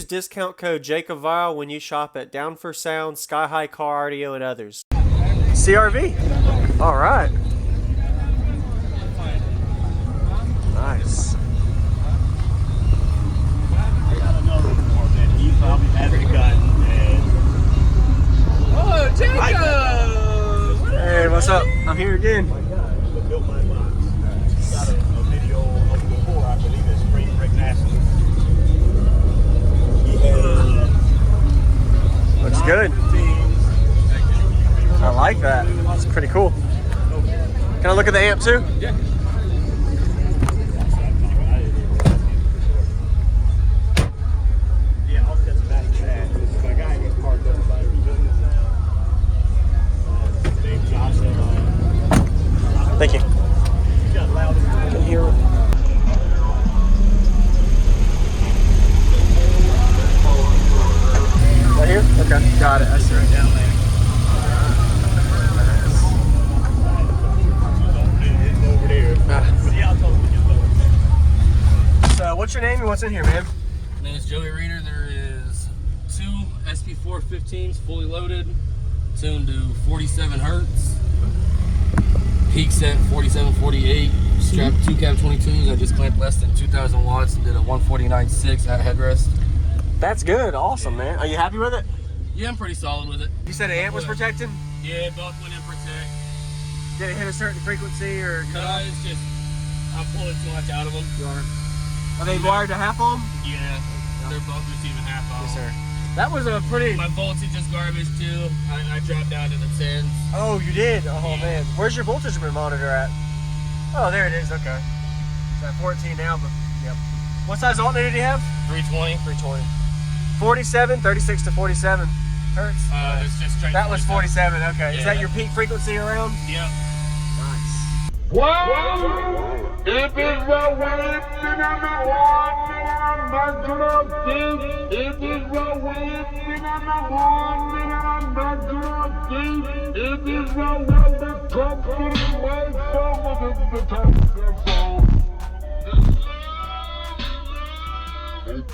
use discount code JACOBVILE when you shop at Down for Sound, Sky High Car Audio, and others. CRV. All right. Nice. I got another one that he probably hasn't gotten. Oh, Jacob! Hey, what's up? I'm here again. My God, he built my box. He's got a video of before, I believe it's Spring Break National. He had Looks good. I like that. It's pretty cool. Can I look at the amp too? Yeah. Yeah, I'll catch back to that. My guy gets parked up by his business now. Named Josh. Thank you. He got loud. I can hear it. Right here? Okay, got it. I see it down there. Over there. But yeah, I'll tell him. So, what's your name and what's in here, man? My name is Joey Reeder. There is two SP415s fully loaded, tuned to 47 hertz. Peak set 47, 48. Strapped 2 cab 22s. I just clamped less than 2,000 watts and did a 149.6 at headrest. That's good. Awesome, man. Are you happy with it? Yeah, I'm pretty solid with it. You said the amp was protected? Yeah, both went in protect. Did it hit a certain frequency or? No, it's just I'm pulling too much out of them. Are they wired to half ohm? Yeah, they're both receiving half ohm. Yes, sir. That was a pretty. My voltage is garbage too. I dropped down to the 10s. Oh, you did? Oh, man. Where's your voltage monitor at? Oh, there it is. Okay. It's at 14 now, but yep. What size alternator do you have? 320. 320. 47, 36 to 47 hertz. It's just straight. That was 47. Okay. Yeah. Is that your peak frequency around? Yep. Nice. Well, it is the wind and the one and I'm it is the wind and the one and I'm it is the one that comes to my soul of the top of the phone. Okay.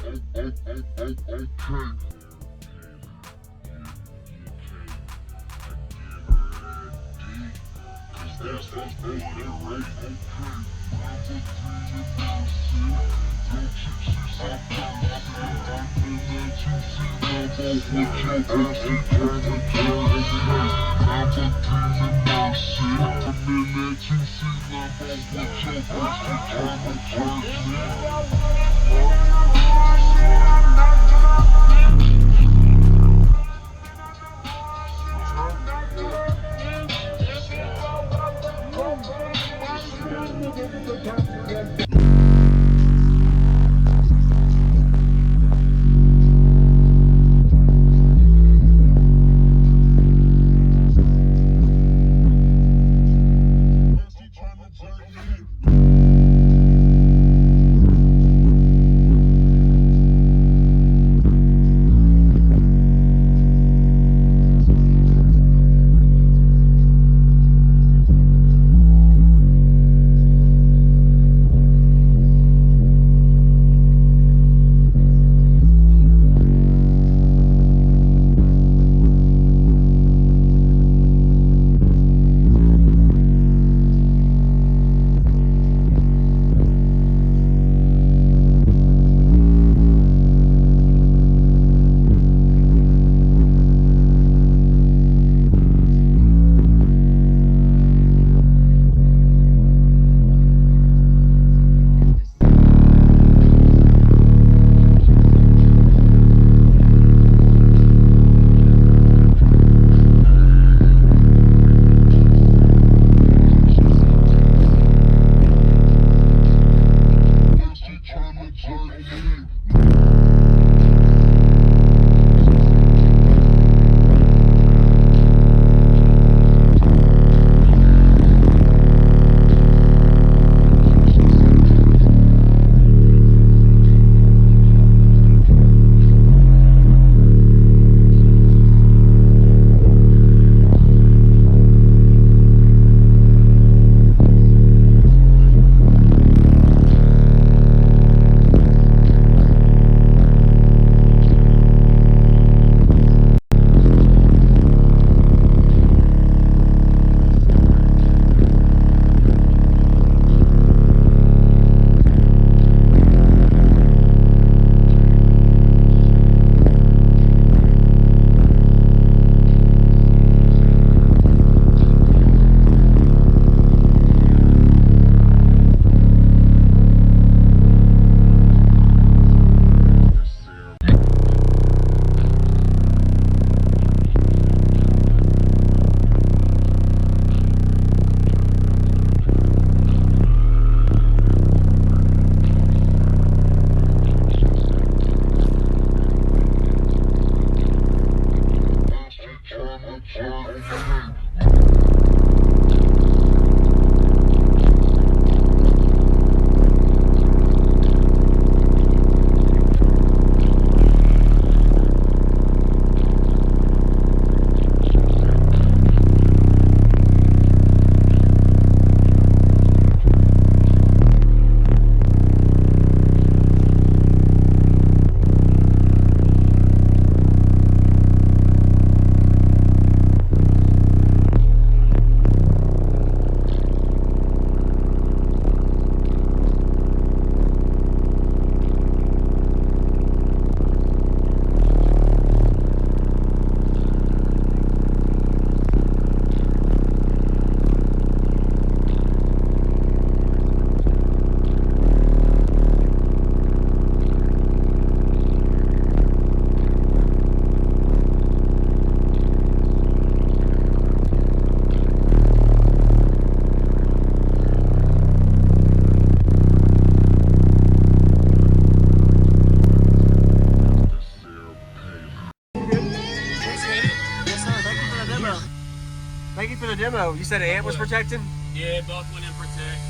demo, you said an amp was protecting? Yeah, both went in protect.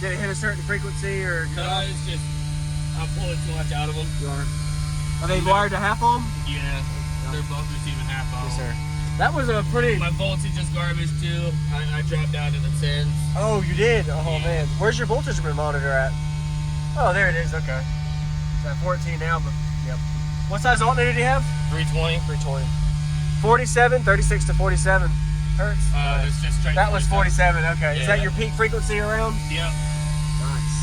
Did it hit a certain frequency or? No, it's just I'm pulling too much out of them. You are they wired to half ohm? Yeah, they're both receiving half ohm. Yes, sir. That was a pretty. My voltage is garbage too. I dropped down to the 10s. Oh, you did? Oh Yeah. man, where's your voltage monitor at? Oh, there it is. Okay. It's at 14 now, but yep. What size alternator do you have? 320. 320. 47, 36 to 47 hertz. It's just straight. That was 47. Okay. Yeah. Is that your peak frequency around? Yep. Nice.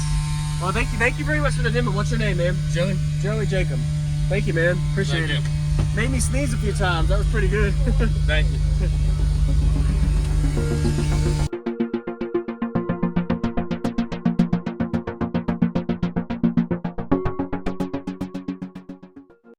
Well, thank you very much for the demo. What's your name, man? Joey. Joey Jacob. Thank you, man. Appreciate Thank it. you. Made me sneeze a few times. That was pretty good. Thank you.